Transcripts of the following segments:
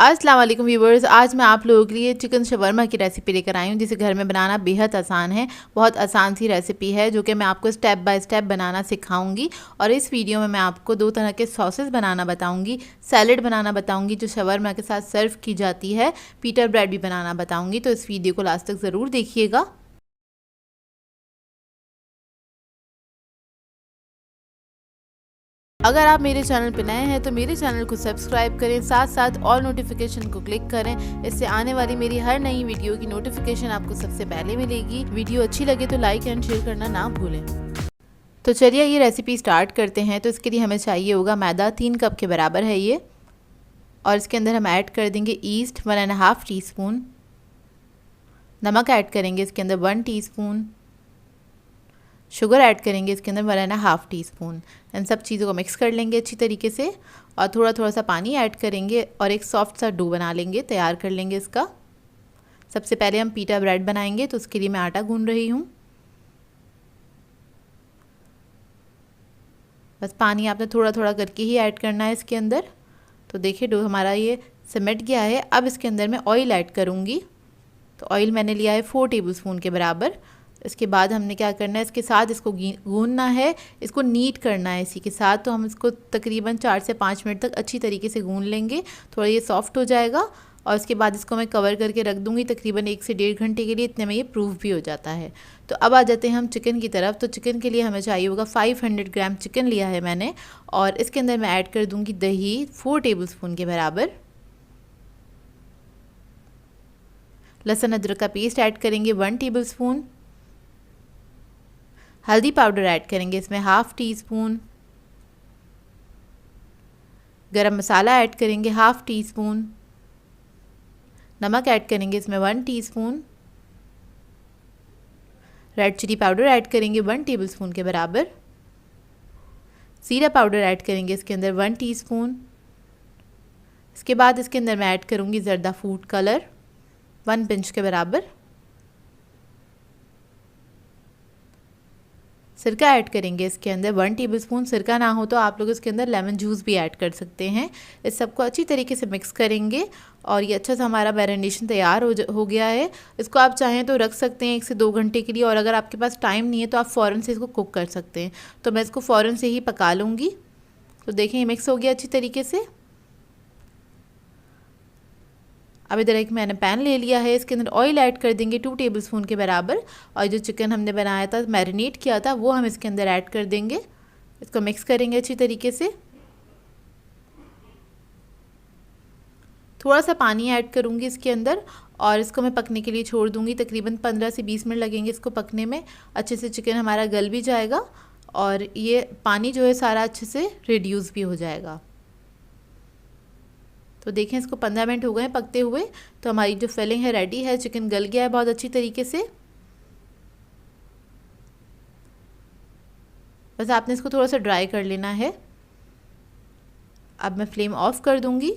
अस्सलाम वालेकुम व्यूवर्स, आज मैं आप लोगों के लिए चिकन शवरमा की रेसिपी लेकर आई हूँ जिसे घर में बनाना बेहद आसान है। बहुत आसान सी रेसिपी है जो कि मैं आपको स्टेप बाय स्टेप बनाना सिखाऊंगी। और इस वीडियो में मैं आपको 2 तरह के सॉसेस बनाना बताऊंगी, सैलेड बनाना बताऊंगी जो शवरमा के साथ सर्व की जाती है, पीटर ब्रेड भी बनाना बताऊँगी। तो इस वीडियो को लास्ट तक ज़रूर देखिएगा। अगर आप मेरे चैनल पर नए हैं तो मेरे चैनल को सब्सक्राइब करें, साथ साथ ऑल नोटिफिकेशन को क्लिक करें। इससे आने वाली मेरी हर नई वीडियो की नोटिफिकेशन आपको सबसे पहले मिलेगी। वीडियो अच्छी लगे तो लाइक एंड शेयर करना ना भूलें। तो चलिए ये रेसिपी स्टार्ट करते हैं। तो इसके लिए हमें चाहिए होगा मैदा, 3 कप के बराबर है ये। और इसके अंदर हम ऐड कर देंगे ईस्ट 1.5 टीस्पून। नमक ऐड करेंगे इसके अंदर 1 टीस्पून। शुगर ऐड करेंगे इसके अंदर 1.5 टीस्पून। इन सब चीज़ों को मिक्स कर लेंगे अच्छी तरीके से और थोड़ा थोड़ा सा पानी ऐड करेंगे और एक सॉफ्ट सा डो बना लेंगे, तैयार कर लेंगे इसका। सबसे पहले हम पीटा ब्रेड बनाएंगे तो उसके लिए मैं आटा गूंद रही हूँ। बस पानी आपने थोड़ा थोड़ा करके ही ऐड करना है इसके अंदर। तो देखिए डो हमारा ये सिमट गया है। अब इसके अंदर मैं ऑयल ऐड करूँगी। तो ऑयल मैंने लिया है 4 टेबलस्पून के बराबर। इसके बाद हमने क्या करना है, इसके साथ इसको गूंदना है, इसको नीट करना है इसी के साथ। तो हम इसको तकरीबन 4 से 5 मिनट तक अच्छी तरीके से गूंद लेंगे, थोड़ा ये सॉफ्ट हो जाएगा। और उसके बाद इसको मैं कवर करके रख दूँगी तकरीबन 1 से 1.5 घंटे के लिए। इतने में ये प्रूफ भी हो जाता है। तो अब आ जाते हैं हम चिकन की तरफ। तो चिकन के लिए हमें चाहिए होगा 500 ग्राम चिकन लिया है मैंने। और इसके अंदर मैं ऐड कर दूँगी दही 4 टेबलस्पून के बराबर। लहसुन अदरक का पेस्ट ऐड करेंगे 1 टेबलस्पून। हल्दी पाउडर ऐड करेंगे इसमें 1/2 टीस्पून। गरम मसाला ऐड करेंगे 1/2 टीस्पून। नमक ऐड करेंगे इसमें 1 teaspoon. Red chilli powder add करेंगे 1 टेबलस्पून के बराबर। जीरा पाउडर ऐड करेंगे इसके अंदर 1 टीस्पून। इसके बाद इसके अंदर मैं ऐड करूँगी ज़र्दा फूड कलर 1 पिंच के बराबर। सिरका ऐड करेंगे इसके अंदर 1 टेबलस्पून। सिरका ना हो तो आप लोग इसके अंदर लेमन जूस भी ऐड कर सकते हैं। इस सबको अच्छी तरीके से मिक्स करेंगे और ये अच्छा सा हमारा मैरिनेशन तैयार हो गया है। इसको आप चाहें तो रख सकते हैं 1 से 2 घंटे के लिए, और अगर आपके पास टाइम नहीं है तो आप फ़ौरन से इसको कुक कर सकते हैं। तो मैं इसको फ़ौरन से ही पका लूँगी। तो देखें ये मिक्स हो गया अच्छी तरीके से। अब इधर एक मैंने पैन ले लिया है, इसके अंदर ऑयल ऐड कर देंगे 2 टेबलस्पून के बराबर। और जो चिकन हमने बनाया था, मैरिनेट किया था, वो हम इसके अंदर ऐड कर देंगे। इसको मिक्स करेंगे अच्छी तरीके से। थोड़ा सा पानी ऐड करूँगी इसके अंदर और इसको मैं पकने के लिए छोड़ दूँगी। तकरीबन 15 से 20 मिनट लगेंगे इसको पकने में। अच्छे से चिकन हमारा गल भी जाएगा और ये पानी जो है सारा अच्छे से रिड्यूस भी हो जाएगा। तो देखें इसको 15 मिनट हो गए हैं पकते हुए। तो हमारी जो फिलिंग है रेडी है, चिकन गल गया है बहुत अच्छी तरीके से। बस आपने इसको थोड़ा सा ड्राई कर लेना है। अब मैं फ्लेम ऑफ कर दूंगी।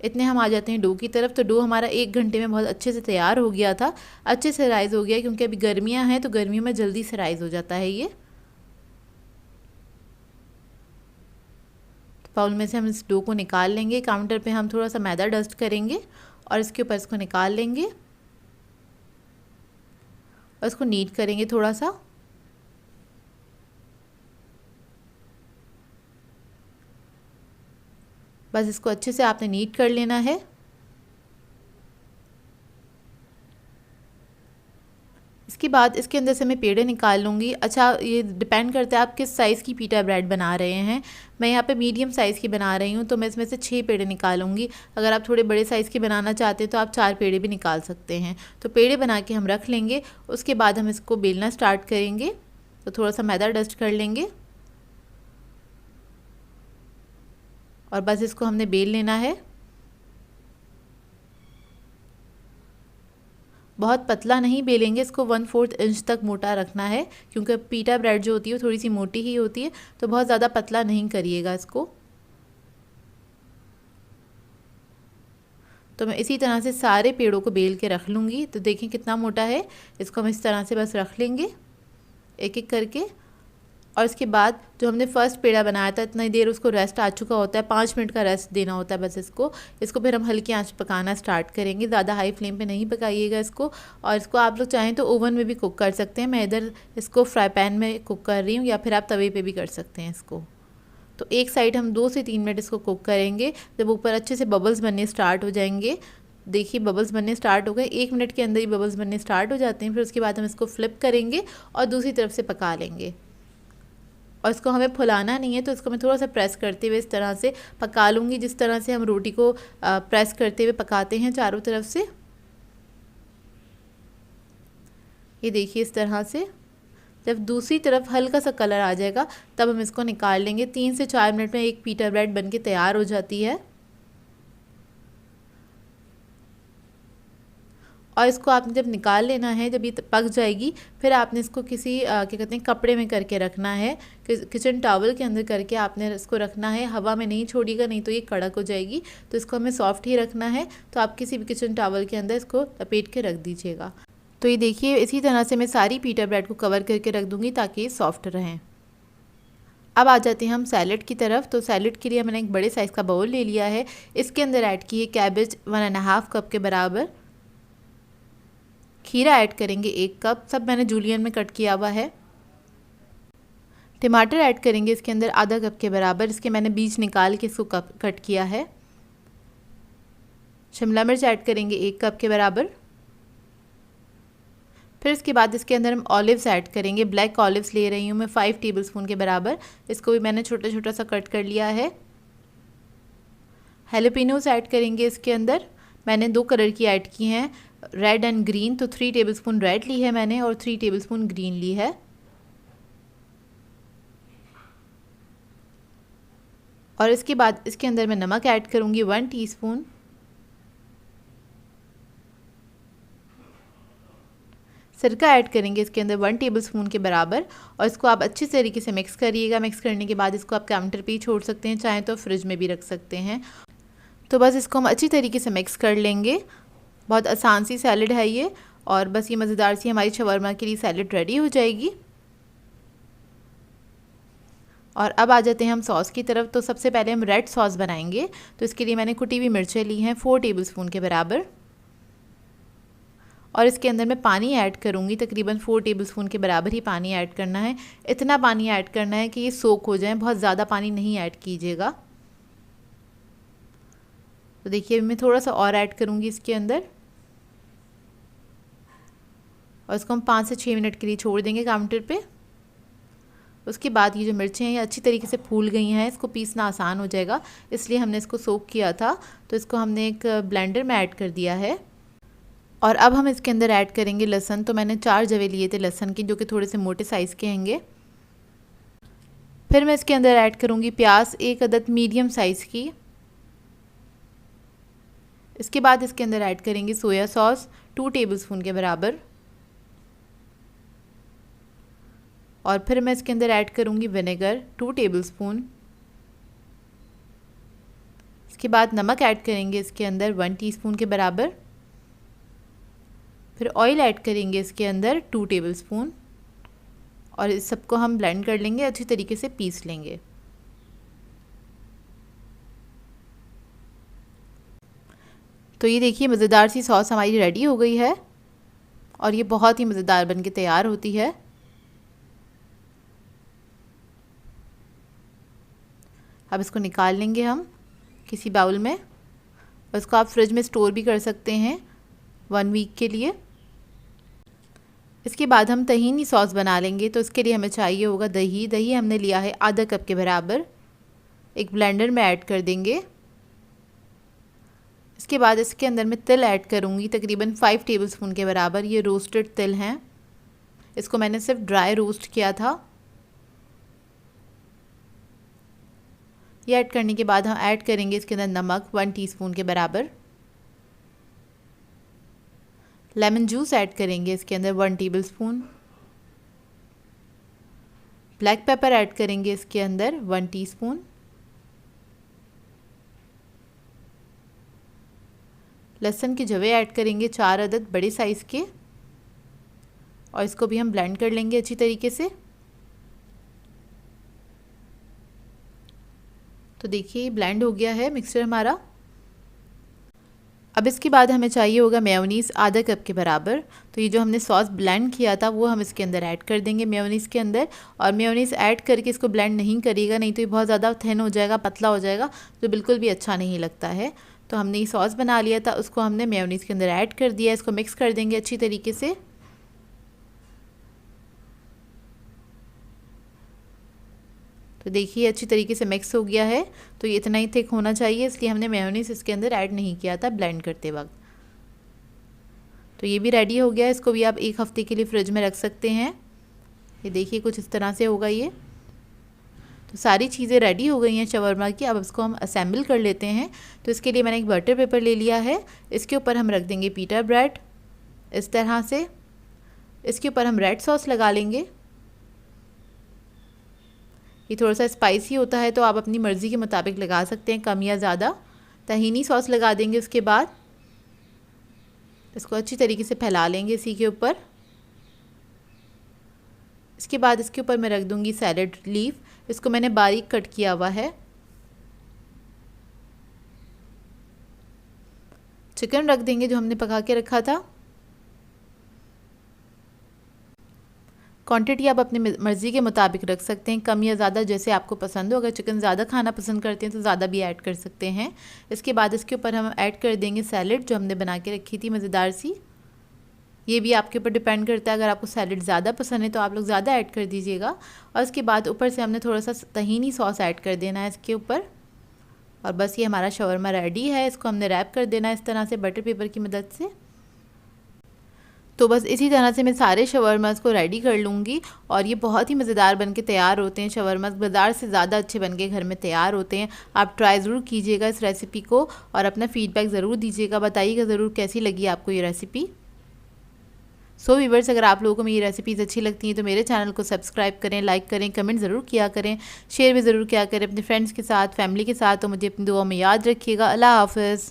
इतने हम आ जाते हैं डो की तरफ। तो डो हमारा 1 घंटे में बहुत अच्छे से तैयार हो गया था, अच्छे से राइज़ हो गया, क्योंकि अभी गर्मियाँ हैं तो गर्मियों में जल्दी से राइज़ हो जाता है ये। बाउल में से हम इस डो को निकाल लेंगे। काउंटर पे हम थोड़ा सा मैदा डस्ट करेंगे और इसके ऊपर इसको निकाल लेंगे और इसको नीट करेंगे थोड़ा सा। बस इसको अच्छे से आपने नीट कर लेना है। इसके बाद इसके अंदर से मैं पेड़े निकाल लूँगी। अच्छा, ये डिपेंड करता है आप किस साइज़ की पीटा ब्रेड बना रहे हैं। मैं यहाँ पे मीडियम साइज़ की बना रही हूँ तो मैं इसमें से 6 पेड़े निकालूंगी। अगर आप थोड़े बड़े साइज़ की बनाना चाहते हैं तो आप 4 पेड़े भी निकाल सकते हैं। तो पेड़े बना के हम रख लेंगे। उसके बाद हम इसको बेलना स्टार्ट करेंगे। तो थोड़ा सा मैदा डस्ट कर लेंगे और बस इसको हमने बेल लेना है। बहुत पतला नहीं बेलेंगे, इसको 1/4 इंच तक मोटा रखना है, क्योंकि पीटा ब्रेड जो होती है वो थोड़ी सी मोटी ही होती है। तो बहुत ज़्यादा पतला नहीं करिएगा इसको। तो मैं इसी तरह से सारे पेड़ों को बेल के रख लूँगी। तो देखें कितना मोटा है। इसको हम इस तरह से बस रख लेंगे एक एक करके। और इसके बाद जो हमने फर्स्ट पेड़ा बनाया था इतनी देर उसको रेस्ट आ चुका होता है, 5 मिनट का रेस्ट देना होता है बस इसको फिर हम हल्की आंच पकाना स्टार्ट करेंगे। ज़्यादा हाई फ्लेम पे नहीं पकाइएगा इसको। और इसको आप लोग चाहें तो ओवन में भी कुक कर सकते हैं। मैं इधर इसको फ्राई पैन में कुक कर रही हूँ, या फिर आप तवे पे भी कर सकते हैं इसको। तो एक साइड हम 2 से 3 मिनट इसको कुक करेंगे। जब ऊपर अच्छे से बबल्स बनने स्टार्ट हो जाएंगे, देखिए बबल्स बनने स्टार्ट हो गए, 1 मिनट के अंदर ही बबल्स बनने स्टार्ट हो जाते हैं। फिर उसके बाद हम इसको फ्लिप करेंगे और दूसरी तरफ से पका लेंगे। और इसको हमें फुलाना नहीं है, तो इसको मैं थोड़ा सा प्रेस करते हुए इस तरह से पका लूँगी, जिस तरह से हम रोटी को प्रेस करते हुए पकाते हैं चारों तरफ से। ये देखिए इस तरह से। जब दूसरी तरफ हल्का सा कलर आ जाएगा तब हम इसको निकाल लेंगे। 3 से 4 मिनट में एक पीटा ब्रेड बनके तैयार हो जाती है। और इसको आपने जब निकाल लेना है, जब ये पक जाएगी, फिर आपने इसको किसी क्या कहते हैं कपड़े में करके रखना है। किचन टॉवल के अंदर करके आपने इसको रखना है, हवा में नहीं छोड़िएगा, नहीं तो ये कड़क हो जाएगी। तो इसको हमें सॉफ्ट ही रखना है, तो आप किसी भी किचन टॉवल के अंदर इसको लपेट के रख दीजिएगा। तो ये देखिए इसी तरह से मैं सारी पीटा ब्रेड को कवर करके रख दूँगी ताकि ये सॉफ्ट रहें। अब आ जाते हैं हम सैलेड की तरफ। तो सैलेड के लिए मैंने एक बड़े साइज़ का बाउल ले लिया है। इसके अंदर ऐड की है कैबेज 1.5 कप के बराबर, खीरा ऐड करेंगे 1 कप, सब मैंने जूलियन में कट किया हुआ है। टमाटर ऐड करेंगे इसके अंदर आधा कप के बराबर, इसके मैंने बीज निकाल के इसको कट किया है। शिमला मिर्च ऐड करेंगे 1 कप के बराबर। फिर इसके बाद इसके अंदर हम ऑलिव्स ऐड करेंगे। ब्लैक ऑलिव्स ले रही हूँ मैं 5 टेबलस्पून के बराबर, इसको भी मैंने छोटा छोटा सा कट कर लिया है। हैलोपिनोस ऐड करेंगे इसके अंदर, मैंने 2 कलर की ऐड की हैं, रेड एंड ग्रीन। तो 3 टेबलस्पून रेड ली है मैंने और 3 टेबलस्पून ग्रीन ली है। और इसके बाद इसके अंदर मैं नमक ऐड करूँगी 1 टीस्पून। सिरका ऐड करेंगे इसके अंदर 1 टेबलस्पून के बराबर, और इसको आप अच्छी तरीके से मिक्स करिएगा। मिक्स करने के बाद इसको आप काउंटर पे ही छोड़ सकते हैं, चाहे तो फ्रिज में भी रख सकते हैं। तो बस इसको हम अच्छी तरीके से मिक्स कर लेंगे। बहुत आसान सी सैलेड है ये, और बस ये मज़ेदार सी हमारी शवरमा के लिए सैलेड रेडी हो जाएगी। और अब आ जाते हैं हम सॉस की तरफ। तो सबसे पहले हम रेड सॉस बनाएंगे। तो इसके लिए मैंने कुटी हुई मिर्चें ली हैं 4 टेबलस्पून के बराबर, और इसके अंदर मैं पानी ऐड करूँगी, तकरीबन 4 टेबलस्पून के बराबर ही पानी ऐड करना है। इतना पानी ऐड करना है कि ये सोक हो जाए, बहुत ज़्यादा पानी नहीं ऐड कीजिएगा। तो देखिए मैं थोड़ा सा और ऐड करूँगी इसके अंदर, और इसको हम 5 से 6 मिनट के लिए छोड़ देंगे काउंटर पे। उसके बाद ये जो मिर्चें हैं ये अच्छी तरीके से फूल गई हैं, इसको पीसना आसान हो जाएगा, इसलिए हमने इसको सोक किया था। तो इसको हमने एक ब्लेंडर में ऐड कर दिया है। और अब हम इसके अंदर ऐड करेंगे लहसुन। तो मैंने 4 जवे लिए थे लहसुन की, जो कि थोड़े से मोटे साइज़ के होंगे। फिर मैं इसके अंदर ऐड करूँगी प्याज 1 अदद मीडियम साइज़ की। इसके बाद इसके अंदर ऐड करेंगे सोया सॉस 2 टेबलस्पून के बराबर, और फिर मैं इसके अंदर ऐड करूँगी विनेगर 2 टेबलस्पून। इसके बाद नमक ऐड करेंगे इसके अंदर 1 टीस्पून के बराबर। फिर ऑयल ऐड करेंगे इसके अंदर 2 टेबलस्पून, और इस सबको हम ब्लेंड कर लेंगे, अच्छी तरीके से पीस लेंगे। तो ये देखिए मज़ेदार सी सॉस हमारी रेडी हो गई है, और ये बहुत ही मज़ेदार बनके तैयार होती है। अब इसको निकाल लेंगे हम किसी बाउल में, और इसको आप फ्रिज में स्टोर भी कर सकते हैं 1 वीक के लिए। इसके बाद हम तहीनी सॉस बना लेंगे। तो इसके लिए हमें चाहिए होगा दही। दही हमने लिया है आधा कप के बराबर, एक ब्लेंडर में ऐड कर देंगे। इसके बाद इसके अंदर मैं तिल ऐड करूँगी, तकरीबन 5 टेबलस्पून के बराबर। ये रोस्टेड तिल हैं, इसको मैंने सिर्फ ड्राई रोस्ट किया था। ये ऐड करने के बाद हम ऐड करेंगे इसके अंदर नमक 1 टीस्पून के बराबर। लेमन जूस ऐड करेंगे इसके अंदर 1 टेबलस्पून। ब्लैक पेपर ऐड करेंगे इसके अंदर 1 टीस्पून। लहसुन के जवे ऐड करेंगे 4 अदद बड़े साइज़ के, और इसको भी हम ब्लेंड कर लेंगे अच्छी तरीके से। तो देखिए ब्लेंड हो गया है मिक्सचर हमारा। अब इसके बाद हमें चाहिए होगा मेयोनीज़ आधा कप के बराबर। तो ये जो हमने सॉस ब्लेंड किया था वो हम इसके अंदर ऐड कर देंगे मेयोनीज़ के अंदर। और मेयोनीज़ ऐड करके इसको ब्लेंड नहीं करिएगा, नहीं तो ये बहुत ज़्यादा थिन हो जाएगा, पतला हो जाएगा, तो बिल्कुल भी अच्छा नहीं लगता है। तो हमने ये सॉस बना लिया था, उसको हमने मेयोनीज़ के अंदर ऐड कर दिया। इसको मिक्स कर देंगे अच्छी तरीके से। तो देखिए अच्छी तरीके से मिक्स हो गया है। तो ये इतना ही थिक होना चाहिए, इसलिए हमने मेयोनीज़ इसके अंदर ऐड नहीं किया था ब्लेंड करते वक्त। तो ये भी रेडी हो गया है। इसको भी आप 1 हफ़्ते के लिए फ्रिज में रख सकते हैं। ये देखिए कुछ इस तरह से होगा ये। तो सारी चीज़ें रेडी हो गई हैं शवरमा की। अब इसको हम असेंबल कर लेते हैं। तो इसके लिए मैंने एक बटर पेपर ले लिया है। इसके ऊपर हम रख देंगे पीटा ब्रेड इस तरह से। इसके ऊपर हम रेड सॉस लगा लेंगे। ये थोड़ा सा स्पाइसी होता है तो आप अपनी मर्ज़ी के मुताबिक लगा सकते हैं, कम या ज़्यादा। तहीनी सॉस लगा देंगे। उसके बाद इसको अच्छी तरीके से फैला लेंगे इसी के ऊपर। इसके बाद इसके ऊपर मैं रख दूंगी सैलड लीफ। इसको मैंने बारीक कट किया हुआ है। चिकन रख देंगे जो हमने पका के रखा था। क्वांटिटी आप अपनी मर्ज़ी के मुताबिक रख सकते हैं, कम या ज़्यादा जैसे आपको पसंद हो। अगर चिकन ज़्यादा खाना पसंद करते हैं तो ज़्यादा भी ऐड कर सकते हैं। इसके बाद इसके ऊपर हम ऐड कर देंगे सैलड जो हमने बना के रखी थी मज़ेदार सी। ये भी आपके ऊपर डिपेंड करता है, अगर आपको सैलड ज़्यादा पसंद है तो आप लोग ज़्यादा ऐड कर दीजिएगा। और इसके बाद ऊपर से हमने थोड़ा सा तहीनी सॉस ऐड कर देना है इसके ऊपर। और बस ये हमारा शवरमा रेडी है। इसको हमने रैप कर देना है इस तरह से बटर पेपर की मदद से। तो बस इसी तरह से मैं सारे शवरमास को रेडी कर लूँगी। और ये बहुत ही मज़ेदार बनके तैयार होते हैं शवरमास, बाज़ार से ज़्यादा अच्छे बनके घर में तैयार होते हैं। आप ट्राई ज़रूर कीजिएगा इस रेसिपी को और अपना फ़ीडबैक ज़रूर दीजिएगा, बताइएगा ज़रूर कैसी लगी आपको ये रेसिपी। सो व्यूअर्स, अगर आप लोगों को मेरी रेसिपीज़ अच्छी लगती हैं तो मेरे चैनल को सब्सक्राइब करें, लाइक करें, कमेंट ज़रूर किया करें, शेयर भी ज़रूर किया करें अपने फ्रेंड्स के साथ, फैमिली के साथ। तो मुझे अपनी दुआ में याद रखिएगा। अल्लाह हाफ़िज़।